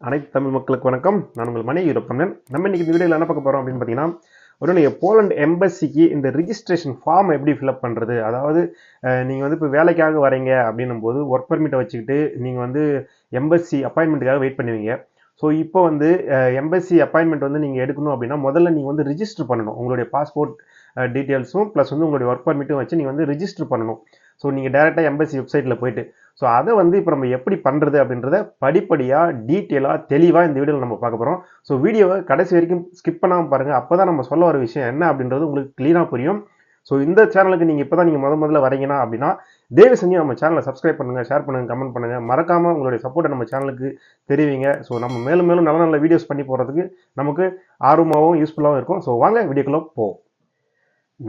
அனைத்து தமிழ் மக்களுக்கு வணக்கம். நான் உங்கள் மணி யூரோப்பண்ணன். நம்ம இன்னைக்கு இந்த வீடியோவில் என்ன பார்க்க போகிறோம் அப்படின்னு பார்த்தீங்கன்னா, ஒரு நீங்கள் போலண்ட் எம்பசிக்கு இந்த ரிஜிஸ்ட்ரேஷன் ஃபார்ம் எப்படி ஃபில்அப் பண்ணுறது, அதாவது நீங்கள் வந்து இப்போ வேலைக்காக வரீங்க அப்படின்னும் போது ஒர்க் பர்மிட்டை வச்சுக்கிட்டு நீங்கள் வந்து எம்பசி அப்பாயின்மெண்ட்டுக்காக வெயிட் பண்ணுவீங்க. ஸோ இப்போ வந்து எம்பசி அப்பாயின்மெண்ட் வந்து நீங்கள் எடுக்கணும் அப்படின்னா முதல்ல நீங்கள் வந்து ரிஜிஸ்டர் பண்ணணும். உங்களுடைய பாஸ்போர்ட் டீட்டெயில்ஸும் ப்ளஸ் வந்து உங்களுடைய ஒர்க் பர்மிட்டும் வச்சு நீங்கள் வந்து ரிஜிஸ்டர் பண்ணணும். ஸோ நீங்கள் டேரெக்டாக எம்பசி வெப்சைட்டில் போயிட்டு ஸோ அதை வந்து இப்போ நம்ம எப்படி பண்ணுறது அப்படின்றத படிப்படியாக டீட்டெயிலாக தெளிவாக இந்த வீடியோவில் நம்ம பார்க்க போகிறோம். ஸோ வீடியோவை கடைசி வரைக்கும் ஸ்கிப் பண்ணாமல் பாருங்கள். அப்போ தான் நம்ம சொல்ல வர விஷயம் என்ன அப்படின்றது உங்களுக்கு க்ளீனாக புரியும். ஸோ இந்த சேனலுக்கு நீங்கள் இப்போ தான் நீங்கள் முதல்ல வரீங்கன்னா அப்படின்னா தயவு செஞ்சு நம்ம சேனலை சப்ஸ்கிரைப் பண்ணுங்கள், ஷேர் பண்ணுங்கள், கமெண்ட் பண்ணுங்கள். மறக்காமல் உங்களுடைய சப்போர்ட்டை நம்ம சேனலுக்கு தெரிவிங்க. ஸோ நம்ம மேலும் மேலும் நல்ல நல்ல வீடியோஸ் பண்ணி போகிறதுக்கு நமக்கு ஆர்வமாகவும் யூஸ்ஃபுல்லாகவும் இருக்கும். ஸோ வாங்க வீடியோக்குள்ளே போவோம்.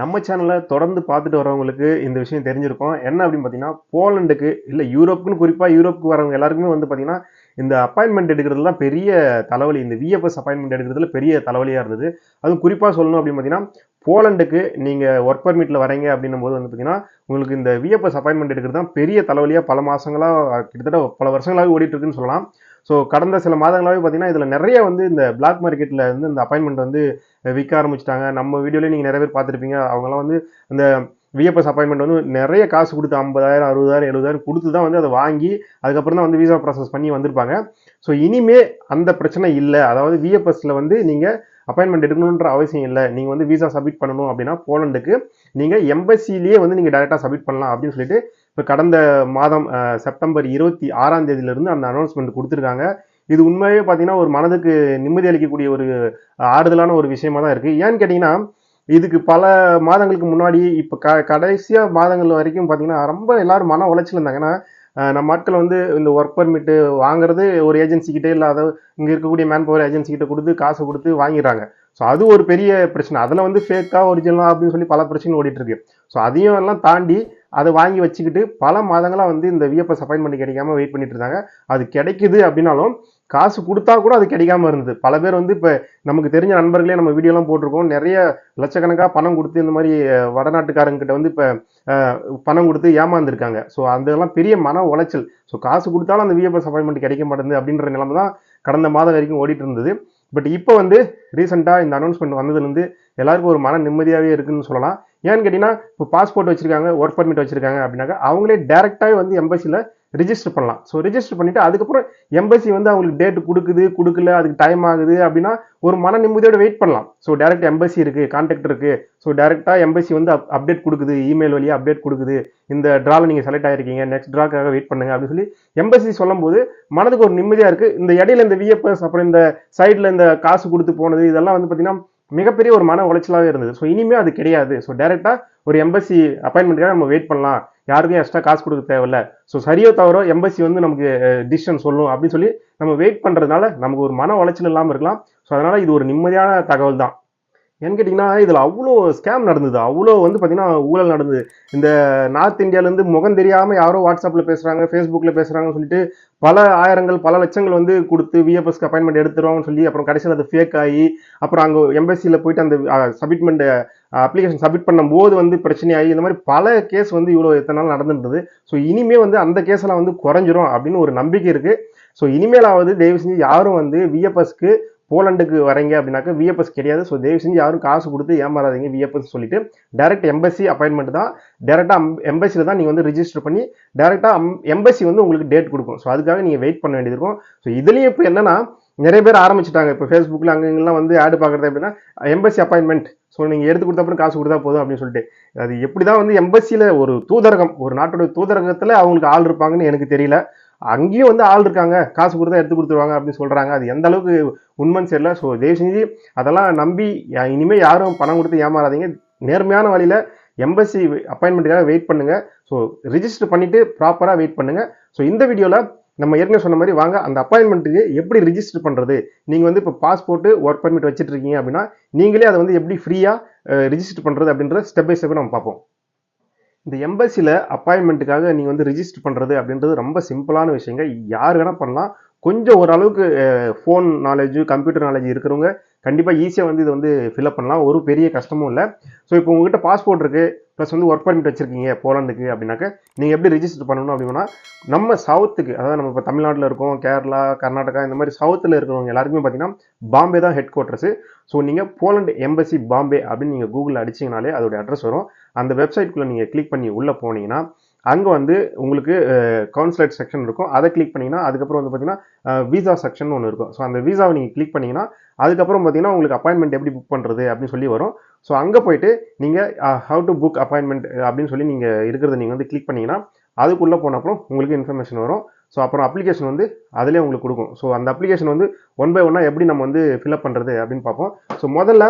நம்ம சேனலை தொடர்ந்து பார்த்துட்டு வரவங்களுக்கு இந்த விஷயம் தெரிஞ்சிருக்கும். என்ன அப்படின்னு பார்த்தீங்கன்னா, போலண்டுக்கு இல்லை யூரோப்புன்னு குறிப்பாக யூரோப்புக்கு வரவங்க எல்லாருக்குமே வந்து பார்த்தீங்கன்னா இந்த அப்பாயின்மெண்ட் எடுக்கிறதுலாம் பெரிய தலைவலி. இந்த விஎஃப்எஸ் அப்பாயின்மெண்ட் எடுக்கிறதுல பெரிய தலைவலியாக இருந்தது. அதுவும் குறிப்பாக சொல்லணும் அப்படின்னு பார்த்தீங்கன்னா, போலண்டுக்கு நீங்கள் ஒர்க் பர்மிட்டில் வரீங்க அப்படின்னும் போது வந்து பார்த்தீங்கன்னா உங்களுக்கு இந்த விஎஃப்எஸ் அப்பாயின்மெண்ட் எடுக்கிறது தான் பெரிய தலைவலியாக பல மாதங்களாக கிட்டத்தட்ட பல வருஷங்களாகவே ஓடிட்டு இருக்குன்னு சொல்லலாம். ஸோ கடந்த சில மாதங்களாகவே பார்த்தீங்கன்னா இதில் நிறைய வந்து இந்த பிளாக் மார்க்கெட்டில் வந்து இந்த அப்பாயின்மெண்ட் வந்து விற்க ஆரம்பிச்சிட்டாங்க. நம்ம வீடியோலேயே நீங்கள் நிறைய பேர் பார்த்துருப்பீங்க. அவங்களாம் வந்து அந்த விஎஃப்எஸ் அப்பாயின்மெண்ட் வந்து நிறைய காசு கொடுத்து 50,000 60,000 70,000 கொடுத்து தான் வந்து அதை வாங்கி அதுக்கப்புறம் தான் வந்து விசா ப்ராசஸ் பண்ணி வந்திருப்பாங்க. ஸோ இனிமே அந்த பிரச்சனை இல்லை. அதாவது விஎஃப்எஸ்ல வந்து நீங்கள் அப்பாயின்மெண்ட் எடுக்கணுன்ற அவசியம் இல்லை. நீங்கள் வந்து விசா சப்மிட் பண்ணணும் அப்படின்னா போலண்டுக்கு நீங்கள் எம்பசிலேயே வந்து நீங்கள் டைரெக்டாக சப்மிட் பண்ணலாம் அப்படின்னு சொல்லிட்டு இப்போ கடந்த மாதம் செப்டம்பர் 26ஆம் தேதியிலிருந்து அந்த அனௌன்ஸ்மெண்ட் கொடுத்துருக்காங்க. இது உண்மையே பார்த்தீங்கன்னா ஒரு மனதுக்கு நிம்மதி அளிக்கக்கூடிய ஒரு ஆறுதலான ஒரு விஷயமா தான் இருக்குது. ஏன்னு கேட்டிங்கன்னா இதுக்கு பல மாதங்களுக்கு முன்னாடி இப்போ கடைசியாக மாதங்கள் வரைக்கும் பார்த்தீங்கன்னா ரொம்ப எல்லாரும் மன உளைச்சல் இருந்தாங்க. ஏன்னா நம்ம ஆட்கள் வந்து இந்த ஒர்க் பர்மிட்டு வாங்குறது ஒரு ஏஜென்சி கிட்டே இல்லாத இங்கே இருக்கக்கூடிய மேன் பவர் ஏஜென்சி கிட்ட கொடுத்து காசை கொடுத்து வாங்கிடுறாங்க. ஸோ அது ஒரு பெரிய பிரச்சனை. அதில் வந்து ஃபேக்கா ஒரிஜினலா அப்படின்னு சொல்லி பல பிரச்சனை ஓடிட்டு இருக்கு. ஸோ அதையும் எல்லாம் தாண்டி அதை வாங்கி வச்சுக்கிட்டு பல மாதங்களாக வந்து இந்த விஎஃப்எஸ் அப்பாயின்மெண்ட் கிடைக்காம வெயிட் பண்ணிட்டு இருந்தாங்க. அது கிடைக்குது அப்படின்னாலும் காசு கொடுத்தா கூட அது கிடைக்காம இருந்தது. பல பேர் வந்து இப்போ நமக்கு தெரிஞ்ச நண்பர்களே நம்ம வீடியோலாம் போட்டிருக்கோம். நிறைய லட்சக்கணக்காக பணம் கொடுத்து இந்த மாதிரி வடநாட்டுக்காரங்க கிட்ட வந்து இப்போ பணம் கொடுத்து ஏமாந்துருக்காங்க. ஸோ அதெல்லாம் பெரிய மன உளைச்சல். ஸோ காசு கொடுத்தாலும் அந்த விஎஃப்எஸ் அப்பாயின்மெண்ட் கிடைக்க மாட்டேங்குது அப்படின்ற நிலைமை தான் கடந்த மாதம் வரைக்கும் ஓடிட்டு இருந்தது. பட் இப்போ வந்து ரீசெண்டாக இந்த அனௌன்ஸ்மெண்ட் வந்ததுலேருந்து எல்லாருக்கும் ஒரு மன நிம்மதியாகவே இருக்குன்னு சொல்லலாம். ஏன்னு கேட்டிங்கன்னா இப்போ பாஸ்போர்ட் வச்சிருக்காங்க, ஒர்க் பர்மிட் வச்சிருக்காங்க அப்படின்னாக்கா அவங்களே டேரெக்டாகவே வந்து எம்பசியில் ரிஜிஸ்டர் பண்ணலாம். ஸோ ரிஜிஸ்டர் பண்ணிட்டு அதுக்கப்புறம் எம்பசி வந்து அவங்களுக்கு டேட் கொடுக்கல, அதுக்கு டைம் ஆகுது அப்படின்னா ஒரு மன நிம்மதியோட வெயிட் பண்ணலாம். ஸோ டேரக்ட் எம்பசி இருக்கு, கான்டாக்ட் இருக்கு. ஸோ டேரக்டா எம்பசி வந்து அப்டேட் கொடுக்குது, இமெயில் வழியா அப்டேட் கொடுக்குது, இந்த டிரால நீங்க செலக்ட் ஆயிருக்கீங்க, நெக்ஸ்ட் டிராக்காக வெயிட் பண்ணுங்க அப்படின்னு சொல்லி எம்பசி சொல்லும் போது மனதுக்கு ஒரு நிம்மதியா இருக்கு. இந்த இடையில இந்த விஎஃப்எஸ் அப்புறம் இந்த சைட்ல இந்த காசு கொடுத்து போனது இதெல்லாம் வந்து பாத்தீங்கன்னா மிகப்பெரிய ஒரு மன உளைச்சலாகவே இருந்தது. ஸோ இனிமே அது கிடையாது. ஸோ டேரக்டா ஒரு எம்பசி அப்பாயின்மெண்ட்காக நம்ம வெயிட் பண்ணலாம், யாருக்கும் எக்ஸ்ட்ரா காசு கொடுக்க தேவையில்ல. ஸோ சரியோ தவறோ எம்பசி வந்து நமக்கு டிசிஷன் சொல்லும் அப்படின்னு சொல்லி நம்ம வெயிட் பண்றதுனால நமக்கு ஒரு மன உளைச்சல் இல்லாமல் இருக்கலாம். ஸோ அதனால இது ஒரு நிம்மதியான தகவல் தான். ஏன்னு கேட்டிங்கன்னா இதில் அவ்வளோ ஸ்கேம் நடந்தது, அவ்வளோ வந்து பார்த்தீங்கன்னா ஊழல் நடந்தது. இந்த நார்த் இந்தியாவிலேருந்து முகம் தெரியாமல் யாரோ வாட்ஸ்அப்பில் பேசுகிறாங்க, ஃபேஸ்புக்கில் பேசுகிறாங்கன்னு சொல்லிட்டு பல ஆயிரங்கள் பல லட்சங்கள் வந்து கொடுத்து விஎஃப்எஸ்க்கு அப்பாயின்மெண்ட் எடுத்துருவாங்கன்னு சொல்லி அப்புறம் கடைசியில் அது ஃபேக் ஆகி அப்புறம் அங்கே எம்பசியில் போயிட்டு அந்த சப்மிட்மெண்ட் அப்ளிகேஷன் சப்மிட் பண்ணும்போது வந்து பிரச்சனையாகி இந்த மாதிரி பல கேஸ் வந்து இவ்வளோ எத்தனை நாள் நடந்துருந்தது. ஸோ இனிமே வந்து அந்த கேஸெல்லாம் வந்து குறைஞ்சிரும் அப்படின்னு ஒரு நம்பிக்கை இருக்குது. ஸோ இனிமேலாவது தயவு செஞ்சு யாரும் வந்து விஎஃப்எஸ்க்கு போலண்டுக்கு வரீங்க அப்படின்னாக்க விஎஃப்எஸ் கிடையாது. ஸோ தயவு செஞ்சு யாரும் காசு கொடுத்து ஏமாறாதீங்க விஎஃப்எஸ் சொல்லிட்டு டேரக்ட் எம்பசி அப்பாயின்மெண்ட் தான். டேரக்டா எம்பசியில் தான் நீங்கள் வந்து ரிஜிஸ்டர் பண்ணி டேரக்டா எம்பசி வந்து உங்களுக்கு டேட் கொடுக்கும். ஸோ அதுக்காக நீங்கள் வெயிட் பண்ண வேண்டியது இருக்கும். ஸோ இதுலேயும் இப்போ என்னன்னா நிறைய பேர் ஆரம்பிச்சுட்டாங்க. இப்போ ஃபேஸ்புக்கில் அங்கெல்லாம் வந்து ஆடு பார்க்குறது அப்படின்னா எம்பசி அப்பாயின்மெண்ட், ஸோ நீங்கள் எடுத்து கொடுத்த அப்புறம் காசு கொடுத்தா போதும் அப்படின்னு சொல்லிட்டு அது எப்படி தான் வந்து எம்பசியில் ஒரு தூதரகம், ஒரு நாட்டோட தூதரகத்தில் அவங்களுக்கு ஆள் இருப்பாங்கன்னு எனக்கு தெரியல. அங்கேயும் வந்து ஆள் இருக்காங்க, காசு கொடுத்தா எடுத்து கொடுத்துருவாங்க அப்படின்னு சொல்றாங்க. அது எந்த அளவுக்கு உண்மைன்னு தெரியல. ஸோ தயவு செஞ்சு அதெல்லாம் நம்பி இனிமேல் யாரும் பணம் கொடுத்து ஏமாறாதீங்க. நேர்மையான வழியில எம்பசி அப்பாயின்மெண்ட்டுக்காக வெயிட் பண்ணுங்க. ஸோ ரிஜிஸ்டர் பண்ணிட்டு ப்ராப்பராக வெயிட் பண்ணுங்க. ஸோ இந்த வீடியோவில் நம்ம ஏற்கனவே சொன்ன மாதிரி வாங்க அந்த அப்பாயின்மெண்ட்டுக்கு எப்படி ரிஜிஸ்டர் பண்றது. நீங்க வந்து இப்போ பாஸ்போர்ட் ஒர்க் பர்மிட் வச்சுட்டு இருக்கீங்க அப்படின்னா நீங்களே அதை வந்து எப்படி ஃப்ரீயா ரிஜிஸ்டர் பண்றது அப்படின்ற ஸ்டெப் பை ஸ்டெப் நம்ம பார்ப்போம். இந்த எம்பசியில் அப்பாயின்மெண்ட்டுக்காக நீங்கள் வந்து ரிஜிஸ்டர் பண்ணுறது அப்படின்றது ரொம்ப சிம்பிளான விஷயங்க. யார் வேணால் பண்ணலாம். கொஞ்சம் ஓரளவுக்கு ஃபோன் நாலேஜு கம்ப்யூட்டர் நாலேஜ் இருக்கிறவங்க கண்டிப்பாக ஈஸியாக வந்து இது வந்து ஃபில்அப் பண்ணலாம், ஒரு பெரிய கஷ்டமும் இல்லை. ஸோ இப்போ உங்ககிட்ட பாஸ்போர்ட் இருக்குது ப்ளஸ் வந்து ஒர்க் பர்மிட் வச்சிருக்கீங்க போலாண்டுக்கு அப்படின்னாக்க நீங்கள் எப்படி ரெஜிஸ்டர் பண்ணணும் அப்படின்னா, நம்ம சவுத்துக்கு, அதாவது நம்ம இப்போ தமிழ்நாட்டில் இருக்கோம், கேரளா, கர்நாடகா, இந்த மாதிரி சவுத்தில் இருக்கிறவங்க எல்லாருக்குமே பார்த்தீங்கன்னா பாம்பே தான் ஹெட் குவார்ட்டர்ஸு. ஸோ நீங்கள் போலண்ட் எம்பசி பாம்பே அப்படின்னு நீங்கள் கூகுளில் அடிச்சிங்கனாலே அதோட அட்ரஸ் வரும். அந்த வெப்சைட்குள்ளே நீங்கள் கிளிக் பண்ணி உள்ளே போனீங்கன்னா அங்கே வந்து உங்களுக்கு கவுன்சிலேட் செக்ஷன் இருக்கும். அதை கிளிக் பண்ணிங்கன்னா அதுக்கப்புறம் வந்து பார்த்தீங்கன்னா விசா செக்ஷன் ஒன்று இருக்கும். ஸோ அந்த விசாவை நீங்கள் கிளிக் பண்ணிங்கன்னா அதுக்கப்புறம் பார்த்தீங்கன்னா உங்களுக்கு அப்பாயின்மெண்ட் எப்படி புக் பண்ணுறது அப்படின்னு சொல்லி வரும். ஸோ அங்கே போயிட்டு நீங்கள் ஹவு டு புக் அப்பாயின்மெண்ட் அப்படின்னு சொல்லி நீங்கள் இருக்கிறத நீங்கள் வந்து கிளிக் பண்ணிங்கன்னா அதுக்குள்ளே போன அப்புறம் உங்களுக்கு இன்ஃபர்மேஷன் வரும். ஸோ அப்புறம் அப்ளிகேஷன் வந்து அதிலே உங்களுக்கு கொடுக்கும். ஸோ அந்த அப்ளிகேஷன் வந்து ஒன் பை ஒன்னாக எப்படி நம்ம வந்து ஃபில்அப் பண்ணுறது அப்படின்னு பார்ப்போம். ஸோ முதல்ல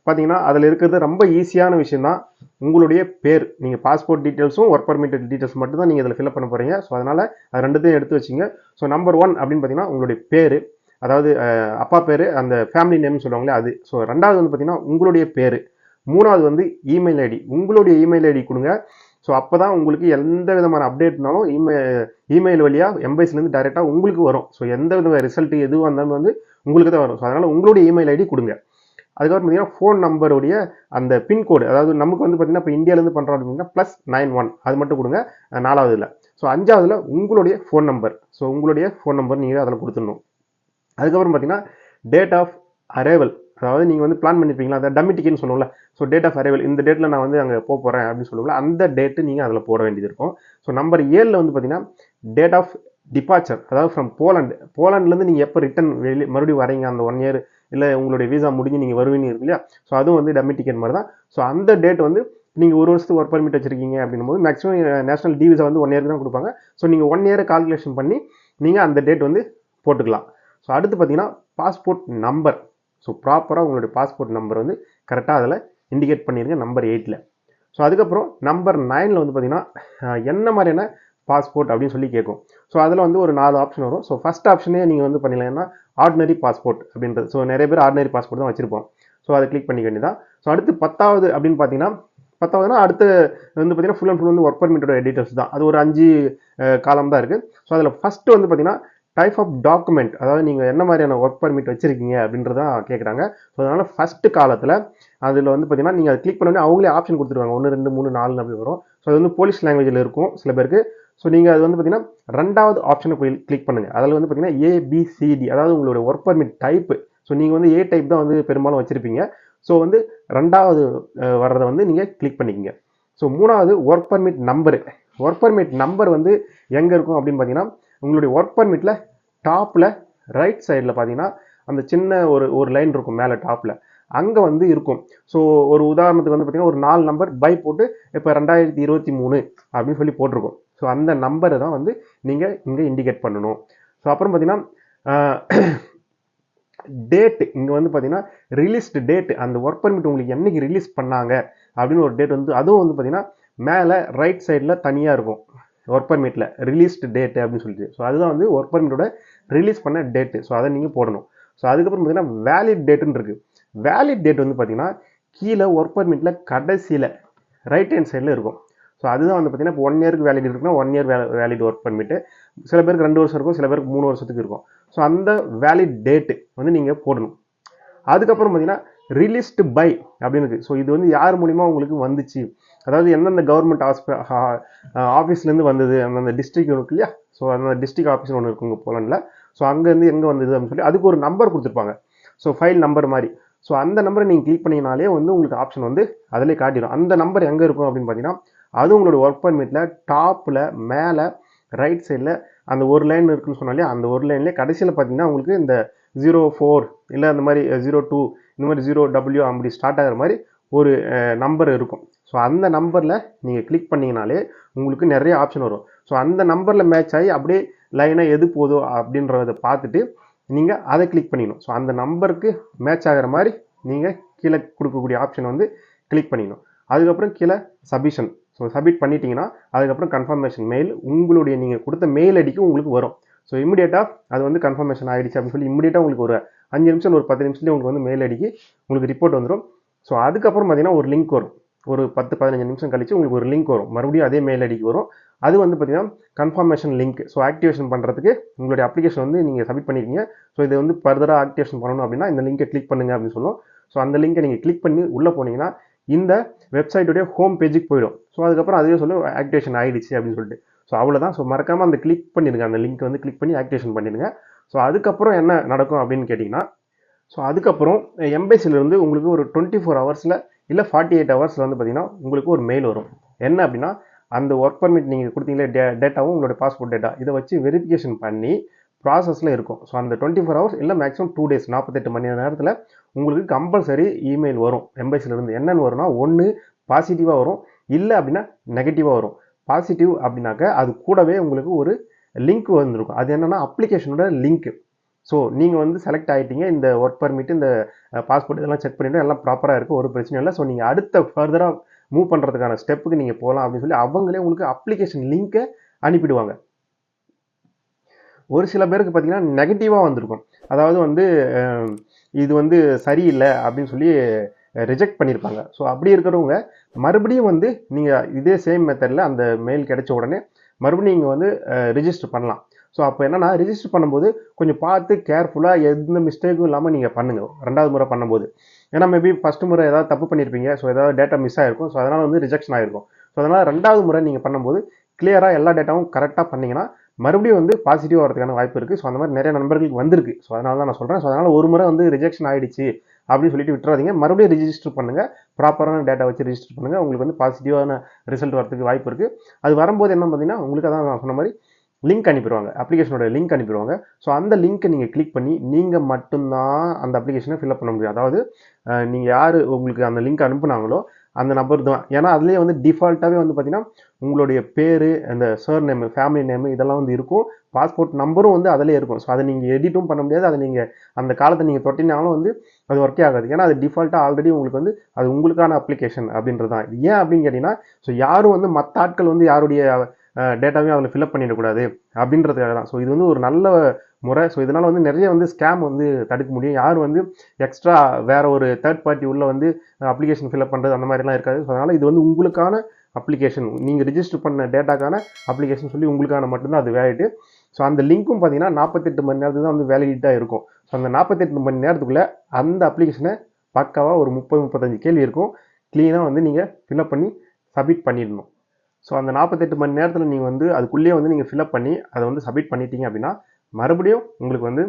பார்த்தீங்கன்னா அதில் இருக்கிறது ரொம்ப ஈஸியான விஷயம் தான், உங்களுடைய பேர். நீங்கள் பாஸ்போர்ட் டீட்டெயில்ஸும் ஒர்க் பர்மிட் டீட்டெயில்ஸ் மட்டும் தான் நீங்கள் இதில் ஃபில்அப் பண்ண போகிறீங்க. ஸோ அதனால் அது ரெண்டுத்தையும் எடுத்து வச்சிங்க. ஸோ நம்பர் 1 அப்படின்னு பார்த்தீங்கன்னா உங்களுடைய பேர், அதாவது அப்பா பேர், அந்த ஃபேமிலி நேம்னு சொல்லுவாங்களே அது. ஸோ ரெண்டாவது வந்து பார்த்தீங்கன்னா உங்களுடைய பேர். மூணாவது வந்து இமெயில் ஐடி, உங்களுடைய இமெயில் ஐடி கொடுங்க. ஸோ அப்போ தான் உங்களுக்கு எந்த விதமான அப்டேட்னாலும் இமெயில் வழியாக எம்பசிலேருந்து டைரெக்டாக உங்களுக்கு வரும். ஸோ எந்த வித ரிசல்ட் எதுவாக இருந்தாலும் வந்து உங்களுக்கு தான் வரும். ஸோ அதனால் உங்களுடைய இமெயில் ஐடி கொடுங்க. அதுக்கப்புறம் பார்த்தீங்கன்னா ஃபோன் நம்பருடைய அந்த பின்கோடு, அதாவது நமக்கு வந்து பார்த்தீங்கன்னா இப்போ இந்தியாவிலேருந்து பண்ணுறோம் அப்படின்னா +91 அது மட்டும் கொடுங்க நாலாவதுல. ஸோ அஞ்சாவதுல உங்களுடைய ஃபோன் நம்பர். ஸோ உங்களுடைய ஃபோன் நம்பர் நீங்கள் அதில் கொடுத்துடணும். அதுக்கப்புறம் பார்த்தீங்கன்னா டேட் ஆஃப் அரைவல், அதாவது நீங்கள் வந்து பிளான் பண்ணியிருப்பீங்களா, அதை டம்மி டிக்கெட்னு சொல்லுவோம்ல. ஸோ டேட் ஆஃப் அரைவல், இந்த டேட்டில் நான் வந்து அங்கே போகிறேன் அப்படின்னு சொல்லுவோம்ல, அந்த டேட்டு நீங்கள் அதில் போட வேண்டியது இருக்கும். ஸோ நம்பர் 7 வந்து பார்த்தீங்கன்னா டேட் ஆஃப் டிபார்ச்சர், அதாவது ஃப்ரம் போலாண்ட்லேருந்து நீங்கள் எப்போ ரிட்டன் மறுபடியும் வரீங்க, அந்த 1 இயர் இல்லை உங்களுடைய விசா முடிஞ்சு நீங்கள் வருவீங்க இருக்கு இல்லையா. ஸோ அதுவும் வந்து டம்மி டிக்கெட் மாதிரி தான். ஸோ அந்த டேட் வந்து நீங்கள் ஒரு வருஷத்துக்கு ஒர்க் பர்மிட் வச்சிருக்கீங்க அப்படின்னும் போது மேக்ஸிமம் நேஷனல் டி விசா வந்து 1 இயருக்கு தான் கொடுப்பாங்க. ஸோ நீங்கள் 1 இயரை கால்குலேஷன் பண்ணி நீங்கள் அந்த டேட் வந்து போட்டுக்கலாம். ஸோ அடுத்து பார்த்தீங்கன்னா பாஸ்போர்ட் நம்பர். ஸோ ப்ராப்பராக உங்களுடைய பாஸ்போர்ட் நம்பர் வந்து கரெக்டாக அதில் இண்டிகேட் பண்ணிடுங்க நம்பர் 8ல். ஸோ அதுக்கப்புறம் நம்பர் 9ல் வந்து பார்த்தீங்கன்னா என்ன மாதிரியான பாஸ்போர்ட் அப்படின்னு சொல்லி கேட்கும். ஸோ அதில் வந்து ஒரு 4 ஆப்ஷன் வரும். ஸோ ஃபஸ்ட் ஆப்ஷனே நீங்கள் வந்து பண்ணிடலாம்னா ஆர்டினரி பாஸ்போர்ட் அப்படின்றது. ஸோ நிறைய பேர் ஆர்டினரி பாஸ்போர்ட் தான் வச்சிருப்போம். ஸோ அதை கிளிக் பண்ணிக்க வேண்டியதான். ஸோ அடுத்து 10வது அப்படின்னு பார்த்தீங்கன்னா, 10வதுனா அடுத்து வந்து பார்த்தீங்கன்னா ஃபுல் அண்ட் ஃபுல் வந்து ஒர்க் பர்மிட்டோட டீட்டெயில்ஸ் தான். அது ஒரு 5 காலம் தான் இருக்குது. ஸோ அதில் ஃபஸ்ட்டு வந்து பார்த்தீங்கன்னா டைப் ஆஃப் டாக்குமெண்ட், அதாவது நீங்கள் என்ன மாதிரியான ஒர்க் பர்மிட் வச்சிருக்கீங்க அப்படின்றதான் கேட்குறாங்க. ஸோ அதனால் ஃபஸ்ட்டு காலத்தில் அதில் வந்து பார்த்தீங்கன்னா நீங்கள் அதை கிளிக் பண்ணோடனே அவங்களே ஆப்ஷன் கொடுத்துருவாங்க 1 2 3 4 அப்படி வரும். ஸோ அது வந்து போலிஷ் லாங்குவேஜில் இருக்கும் சில பேருக்கு. ஸோ நீங்கள் அது வந்து பார்த்தீங்கன்னா ரெண்டாவது ஆப்ஷனை போய் கிளிக் பண்ணுங்கள். அதில் வந்து பார்த்தீங்கன்னா ஏபிசிடி, அதாவது உங்களோட ஒர்க் பர்மிட் டைப்பு. ஸோ நீங்கள் வந்து ஏ டைப் தான் வந்து பெரும்பாலும் வச்சுருப்பீங்க. ஸோ வந்து ரெண்டாவது வர்றதை வந்து நீங்கள் கிளிக் பண்ணிக்கங்க. ஸோ மூணாவது work permit number. Work permit number வந்து எங்கே இருக்கும் அப்படின்னு பார்த்தீங்கன்னா உங்களுடைய ஒர்க் பர்மிட்டில் டாப்பில் ரைட் சைடில் பார்த்தீங்கன்னா அந்த சின்ன ஒரு லைன் இருக்கும் மேலே டாப்பில், அங்கே வந்து இருக்கும். ஸோ ஒரு உதாரணத்துக்கு வந்து பார்த்தீங்கன்னா ஒரு 4 நம்பர் பை போட்டு இப்போ 2023 அப்படின்னு சொல்லி போட்டிருக்கோம். ஸோ அந்த நம்பரை தான் வந்து நீங்கள் இங்கே இண்டிகேட் பண்ணணும். ஸோ அப்புறம் பார்த்தீங்கன்னா டேட்டு, இங்கே வந்து பார்த்தீங்கன்னா ரிலீஸ்டு டேட், அந்த ஒர்க் பர்மிட் உங்களுக்கு என்னைக்கு ரிலீஸ் பண்ணாங்க அப்படின்னு ஒரு டேட் வந்து அதுவும் வந்து பார்த்தீங்கன்னா மேலே ரைட் சைடில் தனியாக இருக்கும் ஒர்க் பர்மிட்டில் ரிலீஸ்டு டேட்டு அப்படின்னு சொல்லிட்டு. ஸோ அதுதான் வந்து ஒர்க் பர்மிட்டோட ரிலீஸ் பண்ண டேட்டு. ஸோ அதை நீங்கள் போடணும். ஸோ அதுக்கப்புறம் பார்த்தீங்கன்னா வேலிட் டேட்டுன்னு இருக்குது. வேலிட் டேட் வந்து பார்த்தீங்கன்னா கீழே ஒர்க் பர்மிட்டில் கடைசியில் ரைட் ஹேண்ட் சைடில் இருக்கும். ஸோ அதுதான் வந்து பார்த்தீங்கன்னா இப்போ 1 இயருக்கு வேலிட் இருக்குன்னா 1 இயர் வேலிட் ஒர்க் பர்மிட்டு, சில பேருக்கு 2 வருஷம் இருக்கும், சில பேருக்கு 3 வருஷத்துக்கு இருக்கும். ஸோ அந்த வேலிட் டேட்டு வந்து நீங்கள் போடணும். அதுக்கப்புறம் பார்த்தீங்கன்னா ரிலீஸ்டு பை அப்படின்னு இருக்குது. ஸோ இது வந்து யார் மூலிமா உங்களுக்கு வந்துச்சு, அதாவது எந்தெந்த கவர்மெண்ட் ஆஃபீஸ்லேருந்து வந்தது, அந்தந்த டிஸ்ட்ரிக்ட் இருக்கு இல்லையா. ஸோ அந்த டிஸ்ட்ரிக்ட் ஆஃபீஸ்னு ஒன்று இருக்குங்க போலண்டில். ஸோ அங்கேருந்து எங்கே வந்தது அப்படின்னு சொல்லி அதுக்கு ஒரு நம்பர் கொடுத்துருப்பாங்க. ஸோ ஃபைல் நம்பர் மாதிரி. ஸோ அந்த நம்பரை நீங்கள் கிளிக் பண்ணிங்கனாலே வந்து உங்களுக்கு ஆப்ஷன் வந்து அதிலே காட்டிடும். அந்த நம்பர் எங்கே இருக்கும் அப்படின்னு பார்த்தீங்கன்னா அது உங்களோட ஒர்க் பர்மிட்டில் டாப்பில் மேலே ரைட் சைடில் அந்த ஒரு லைன் இருக்குன்னு சொன்னாலே அந்த ஒரு லைன்லேயே கடைசியில் பார்த்தீங்கன்னா உங்களுக்கு இந்த 04 இல்லை அந்த மாதிரி 02 இந்த மாதிரி 0W அப்படி ஸ்டார்ட் ஆகிற மாதிரி ஒரு நம்பர் இருக்கும். ஸோ அந்த நம்பரில் நீங்கள் கிளிக் பண்ணிங்கனாலே உங்களுக்கு நிறைய ஆப்ஷன் வரும். ஸோ அந்த நம்பரில் மேட்ச் ஆகி அப்படியே லைனாக எது போதோ அப்படின்றத பார்த்துட்டு நீங்கள் அதை கிளிக் பண்ணிக்கணும். ஸோ அந்த நம்பருக்கு மேட்ச் ஆகிற மாதிரி நீங்கள் கீழே கொடுக்கக்கூடிய ஆப்ஷன் வந்து கிளிக் பண்ணிக்கணும். அதுக்கப்புறம் கீழே சப்மிஷன். ஸோ சப்மிட் பண்ணிட்டீங்கன்னா அதுக்கப்புறம் கன்ஃபர்மேஷன் மெயில் உங்களுடைய நீங்கள் கொடுத்த மெயில் ஐடிக்கு உங்களுக்கு வரும். ஸோ இமிடியேட்டாக அது வந்து கன்ஃபர்மேஷன் ஆகிடுச்சு அப்படின்னு சொல்லி இமிடியேட்டாக உங்களுக்கு ஒரு 5 நிமிஷம் ஒரு 10 நிமிஷத்துலேயே உங்களுக்கு வந்து மெயில் ஐடிக்கு உங்களுக்கு ரிப்போர்ட் வந்துடும். ஸோ அதுக்கப்புறம் பார்த்தீங்கன்னா ஒரு லிங்க் வரும். ஒரு 10-15 நிமிஷம் கழிச்சு உங்களுக்கு ஒரு லிங்க் வரும், மறுபடியும் அதே மெயில் ஐடிக்கு வரும். அது வந்து பார்த்தீங்கன்னா கன்ஃபர்மேஷன் லிங்க். ஸோ ஆக்டிவேஷன் பண்ணுறதுக்கு உங்களுடைய அப்ளிகேஷன் வந்து நீங்கள் சப்மிட் பண்ணியிருக்கீங்க. ஸோ இதை வந்து ஃபர்தராக ஆக்டிவேஷன் பண்ணணும் அப்படின்னா இந்த லிங்கை கிளிக் பண்ணுங்க அப்படின்னு சொல்லுவோம். ஸோ அந்த லிங்கை நீங்கள் கிளிக் பண்ணி உள்ளே போனீங்கன்னா இந்த வெப்சைட்டுடைய ஹோம் பேஜுக்கு போயிடும். ஸோ அதுக்கப்புறம் அதுவே சொல்லும் ஆக்டிவேஷன் ஆகிடுச்சு அப்படின்னு சொல்லிட்டு. ஸோ அவ்வளோதான். ஸோ மறக்காமல் அந்த கிளிக் பண்ணிடுங்க, அந்த லிங்க் வந்து கிளிக் பண்ணி ஆக்டிவேஷன் பண்ணிடுங்க. ஸோ அதுக்கப்புறம் என்ன நடக்கும் அப்படின்னு கேட்டிங்கன்னா, ஸோ அதுக்கப்புறம் எம்பேசிலேருந்து உங்களுக்கு ஒரு 24 ஹவர்ஸில் இல்லை 48 ஹவர்ஸில் வந்து பார்த்தீங்கன்னா உங்களுக்கு ஒரு மெயில் வரும். என்ன அப்படின்னா, அந்த ஒர்க் பர்மிட் நீங்கள் கொடுத்தீங்களே டேட்டாவும் உங்களுடைய பாஸ்போர்ட் டேட்டா இதை வச்சு வெரிஃபிகேஷன் பண்ணி ப்ராசஸில் இருக்கும். ஸோ அந்த 24 ஹவர்ஸ் இல்லை மேக்ஸிமம் 2 டேஸ் 48 மணி நேரத்தில் உங்களுக்கு கம்பல்சரி இமெயில் வரும் எம்பேசிலேருந்து. என்னென்னு வரும்னா, ஒன்று பாசிட்டிவாக வரும், இல்லை அப்படின்னா நெகட்டிவாக வரும். பாசிட்டிவ் அப்படின்னாக்க அது கூடவே உங்களுக்கு ஒரு லிங்க் வந்துருக்கும். அது என்னென்னா அப்ளிகேஷனோட லிங்க். ஸோ நீங்கள் வந்து செலக்ட் ஆகிட்டீங்க, இந்த ஒர்க் பர்மிட் இந்த பாஸ்போர்ட் இதெல்லாம் செக் பண்ணிவிட்டு எல்லாம் ப்ராப்பராக இருக்குது, ஒரு பிரச்சனையும் இல்லை. ஸோ நீங்கள் அடுத்த ஃபர்தராக மூவ் பண்ணுறதுக்கான ஸ்டெப்புக்கு நீங்கள் போகலாம் அப்படின்னு சொல்லி அவங்களே உங்களுக்கு அப்ளிகேஷன் லிங்க்கை அனுப்பிடுவாங்க. ஒரு சில பேருக்கு பார்த்தீங்கன்னா நெகட்டிவாக வந்திருக்கும். அதாவது வந்து இது வந்து சரியில்லை அப்படின்னு சொல்லி ரிஜெக்ட் பண்ணியிருப்பாங்க. ஸோ அப்படி இருக்கிறவங்க மறுபடியும் வந்து நீங்கள் இதே சேம் மெத்தடில் அந்த மெயில் கிடைச்ச உடனே மறுபடியும் நீங்கள் வந்து ரிஜிஸ்டர் பண்ணலாம். ஸோ அப்போ என்னன்னா, ரிஜிஸ்டர் பண்ணும்போது கொஞ்சம் பார்த்து கேர்ஃபுல்லாக எந்த மிஸ்டேக்கும் இல்லாமல் நீங்கள் பண்ணுங்கள் ரெண்டாவது முறை பண்ணும்போது. ஏன்னா மேபி ஃபஸ்ட்டு முறை ஏதாவது தப்பு பண்ணியிருப்பீங்க, ஸோ ஏதாவது டேட்டா மிஸ் ஆகிருக்கும், ஸோ அதனால் வந்து ரிஜெக்ஷன் ஆகிருக்கும். ஸோ அதனால் ரெண்டாவது முறை நீங்கள் பண்ணும்போது கிளியராக எல்லா டேட்டாவும் கரெக்டாக பண்ணிங்கன்னா மறுபடியும் வந்து பாசிட்டிவ் வரதுக்கான வாய்ப்பு இருக்குது. ஸோ அந்த மாதிரி நிறைய நண்பர்களுக்கு வந்திருக்கு. ஸோ அதனால தான் நான் சொல்கிறேன். ஸோ அதனால் ஒரு முறை வந்து ரிஜெக்ஷன் ஆகிடுச்சு அப்படின்னு சொல்லிட்டு விட்டுறாதீங்க, மறுபடியும் ரிஜிஸ்டர் பண்ணுங்கள், ப்ராப்பரான டேட்டா வச்சு ரிஜிஸ்டர் பண்ணுங்கள். உங்களுக்கு வந்து பாசிட்டிவான ரிசல்ட் வரதுக்கு வாய்ப்பு இருக்குது. அது வரும்போது என்ன பார்த்தீங்கன்னா, உங்களுக்கு அதான் நான் சொன்ன மாதிரி லிங்க் அனுப்பிடுவாங்க, அப்ளிகேஷனோட லிங்க் அனுப்பிடுவாங்க. ஸோ அந்த லிங்க்கை நீங்கள் கிளிக் பண்ணி நீங்கள் மட்டும்தான் அந்த அப்ளிகேஷனை ஃபில்அப் பண்ண முடியும். அதாவது நீங்கள் யார் உங்களுக்கு அந்த லிங்க் அனுப்புனாங்களோ அந்த நம்பர் தான். ஏன்னா அதுலேயே வந்து டிஃபால்ட்டாகவே வந்து பார்த்தீங்கன்னா உங்களுடைய பேர், அந்த சர் நேமு, ஃபேமிலி நேமு இதெல்லாம் வந்து இருக்கும். பாஸ்போர்ட் நம்பரும் வந்து அதிலே இருக்கும். ஸோ அதை நீங்கள் எடிட்டும் பண்ண முடியாது. அதை நீங்கள் அந்த காலத்தை நீங்கள் தொட்டினாலும் வந்து அது ஒர்க்கே ஆகாது. ஏன்னா அது டிஃபால்ட்டாக ஆல்ரெடி உங்களுக்கு வந்து அது உங்களுக்கான அப்ளிகேஷன் அப்படின்றது தான். ஏன் அப்படின்னு கேட்டிங்கன்னா, ஸோ யாரும் வந்து மற்ற ஆட்கள் வந்து யாருடைய டேட்டாவே அதில் ஃபில்அப் பண்ணிடக்கூடாது அப்படின்றதுக்காக தான். ஸோ இது வந்து ஒரு நல்ல முறை. ஸோ இதனால் வந்து நிறைய வந்து ஸ்கேம் வந்து தடுக்க முடியும். யாரும் வந்து எக்ஸ்ட்ரா வேறு ஒரு தேர்ட் பார்ட்டி உள்ள வந்து அப்ளிகேஷன் ஃபில்அப் பண்ணுறது அந்த மாதிரிலாம் இருக்காது. ஸோ அதனால் இது வந்து உங்களுக்கான அப்ளிகேஷன், நீங்கள் ரிஜிஸ்டர் பண்ண டேட்டாக்கான அப்ளிகேஷன் சொல்லி உங்களுக்கான மட்டும்தான் அது வேலிட்டு. ஸோ அந்த லிங்க்கும் பார்த்தீங்கன்னா 48 மணி நேரத்துக்கு தான் வந்து வேலிட்டாக இருக்கும். ஸோ அந்த 48 மணி நேரத்துக்குள்ளே அந்த அப்ளிகேஷனை பக்காவாக ஒரு 30-35 கேள்வி இருக்கும், க்ளீனாக வந்து நீங்கள் ஃபில்அப் பண்ணி சப்மிட் பண்ணிடணும். ஸோ அந்த 48 மணி நேரத்தில் நீங்கள் வந்து அதுக்குள்ளேயே வந்து நீங்கள் ஃபில்அப் பண்ணி அதை வந்து சப்மிட் பண்ணிட்டீங்க அப்படின்னா மறுபடியும் உங்களுக்கு வந்து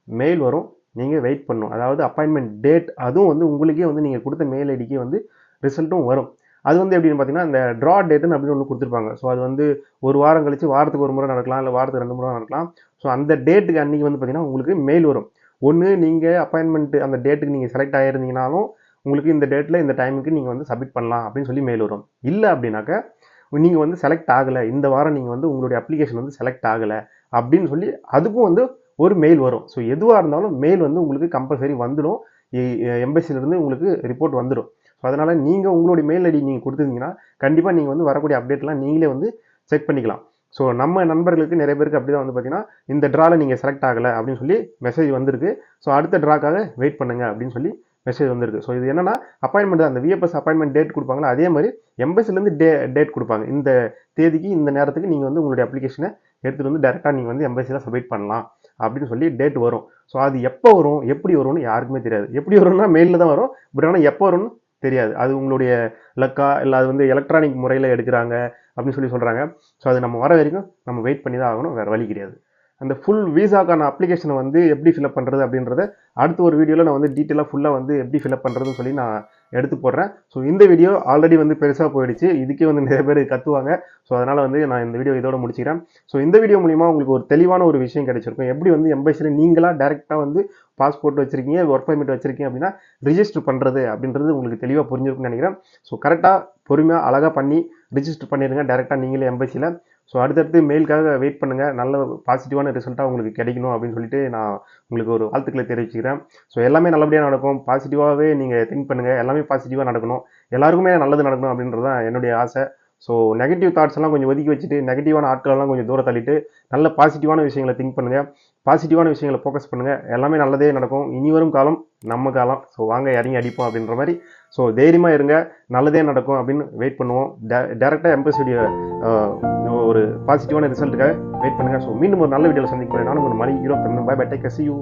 மெயில் வரும், நீங்கள் வெயிட் பண்ணணும். அதாவது அப்பாயின்மெண்ட் டேட், அதுவும் வந்து உங்களுக்கே வந்து நீங்கள் கொடுத்த மெயில் ஐடிக்கு வந்து ரிசல்ட்டும் வரும். அது வந்து எப்படின்னு பார்த்தீங்கன்னா, இந்த ட்ரா டேட்டுன்னு அப்படின்னு ஒன்று கொடுத்துருப்பாங்க. ஸோ அது வந்து ஒரு வாரம் கழிச்சு வாரத்துக்கு ஒரு முறை நடக்கலாம், இல்லை வாரத்துக்கு 2 முறை நடக்கலாம். ஸோ அந்த டேட்டுக்கு அன்றைக்கி வந்து பார்த்தீங்கன்னா உங்களுக்கு மெயில் வரும். ஒன்று நீங்கள் அப்பாயின்மெண்ட் அந்த டேட்டுக்கு நீங்கள் செலக்ட் ஆகிருந்தீங்கனாலும் உங்களுக்கு இந்த டேட்டில் இந்த டைமுக்கு நீங்கள் வந்து சப்மிட் பண்ணலாம் அப்படின்னு சொல்லி மெயில் வரும். இல்லை அப்படின்னாக்க நீங்கள் வந்து செலக்ட் ஆகலை, இந்த வாரம் நீங்கள் வந்து உங்களுடைய அப்ளிகேஷன் வந்து செலக்ட் ஆகலை அப்படின்னு சொல்லி அதுக்கும் வந்து ஒரு மெயில் வரும். ஸோ எதுவாக இருந்தாலும் மெயில் வந்து உங்களுக்கு கம்பல்சரி வந்துடும், எம்பசிலேருந்து உங்களுக்கு ரிப்போர்ட் வந்துடும். ஸோ அதனால் நீங்கள் உங்களுடைய மெயில் ஐடி நீங்கள் கொடுத்துருந்தீங்கன்னா கண்டிப்பாக நீங்கள் வந்து வரக்கூடிய அப்டேட்லாம் நீங்களே வந்து செக் பண்ணிக்கலாம். ஸோ நம்ம நண்பர்களுக்கு நிறைய பேருக்கு அப்படி தான் வந்து பார்த்தீங்கன்னா, இந்த ட்ராவில் நீங்கள் செலக்ட் ஆகலை அப்படின்னு சொல்லி மெசேஜ் வந்திருக்கு. ஸோ அடுத்த ட்ராக்காக வெயிட் பண்ணுங்கள் அப்படின்னு சொல்லி மெசேஜ் வந்திருக்கு. ஸோ இது என்னன்னா அப்பாயின்மெண்ட், அந்த விஎஃப்எஸ் அப்பாயின்மெண்ட் டேட் கொடுப்பாங்களா அதே மாதிரி எம்பசிலேருந்து டேட் கொடுப்பாங்க. இந்த தேதிக்கு இந்த நேரத்துக்கு நீங்கள் வந்து உங்களுடைய அப்ளிகேஷனை எடுத்துகிட்டு வந்து டேரெக்டாக நீங்கள் வந்து எம்பசியில் சப்மிட் பண்ணலாம் அப்படின்னு சொல்லி டேட் வரும். ஸோ அது எப்போ வரும், எப்படி வரும்னு யாருக்குமே தெரியாது. எப்படி வரும்னா மெயிலில் தான் வரும், பட் ஆனால் எப்போ வரும்னு தெரியாது. அது உங்களுடைய லக்கா இல்லை அது வந்து எலக்ட்ரானிக் முறையில் எடுக்கிறாங்க அப்படின்னு சொல்லி சொல்கிறாங்க. ஸோ அது நம்ம வர வரைக்கும் நம்ம வெயிட் பண்ணி தான் ஆகணும், வேறு வழி கிடையாது. அந்த ஃபுல் வீசாக்கான அப்ளிகேஷனை வந்து எப்படி ஃபில்அப் பண்ணுறது அப்படின்றத அடுத்த ஒரு வீடியோவில் நான் வந்து டீட்டெயிலாக ஃபுல்லாக வந்து எப்படி ஃபில்அப் பண்ணுறதுன்னு சொல்லி நான் எடுத்து போடுறேன். ஸோ இந்த வீடியோ ஆல்ரெடி வந்து பெருசாக போயிடுச்சு, இதுக்கே வந்து நிறைய பேர் கத்துவாங்க. ஸோ அதனால் வந்து நான் இந்த வீடியோ இதோட முடிச்சுக்கிறேன். ஸோ இந்த வீடியோ மூலிமா உங்களுக்கு ஒரு தெளிவான ஒரு விஷயம் கிடைச்சிருக்கும். எப்படி வந்து எம்பசியில் நீங்களாக டேரெக்டாக வந்து பாஸ்போர்ட் வச்சிருக்கீங்க, ஒர்க் பர்மிட் வச்சிருக்கீங்க அப்படின்னா ரிஜிஸ்டர் பண்ணுறது அப்படின்றது உங்களுக்கு தெளிவாக புரிஞ்சிருக்குன்னு நினைக்கிறேன். ஸோ கரெக்டாக பொறுமையாக அழகாக பண்ணி ரிஜிஸ்டர் பண்ணிடுங்க டேரெக்டாக நீங்களே எம்பசியில். ஸோ அடுத்தடுத்து மெயிலுக்காக வெயிட் பண்ணுங்கள், நல்ல பாசிட்டிவான ரிசல்ட்டாக உங்களுக்கு கிடைக்கணும் அப்படின்னு சொல்லிட்டு நான் உங்களுக்கு ஒரு வாழ்த்துக்களை தெரிவிச்சுக்கிறேன். ஸோ எல்லாமே நல்லபடியாக நடக்கும், பாசிட்டிவாகவே நீங்கள் திங்க் பண்ணுங்கள், எல்லாமே பாசிட்டிவாக நடக்கணும், எல்லாருக்குமே நல்லது நடக்கணும் அப்படின்றது தான் என்னுடைய ஆசை. ஸோ நெகட்டிவ் தாட்ஸ் எல்லாம் கொஞ்சம் ஒதுக்கி வச்சுட்டு நெகட்டிவான ஆட்களெல்லாம் கொஞ்சம் தூரம் தள்ளிட்டு நல்ல பாசிட்டிவான விஷயங்களை திங்க் பண்ணுங்கள், பாசிட்டிவான விஷயங்களை ஃபோக்கஸ் பண்ணுங்கள், எல்லாமே நல்லதே நடக்கும். இனி வரும் காலம் நம்ம காலம். ஸோ வாங்க இறங்கி அடிப்போம் அப்படின்ற மாதிரி. ஸோ தைரியமாக இருங்க, நல்லதே நடக்கும் அப்படின்னு வெயிட் பண்ணுவோம். டேரெக்டாக எம்பசியுடைய ஒரு பாசிட்டிவான ரிசல்ட்டுக்காக வெயிட் பண்ணுங்கள். ஸோ மீண்டும் ஒரு நல்ல வீடியோவில் சந்திக்கிறேன். நானும் ஒரு மணி Europe. Bye bye, take care, see you.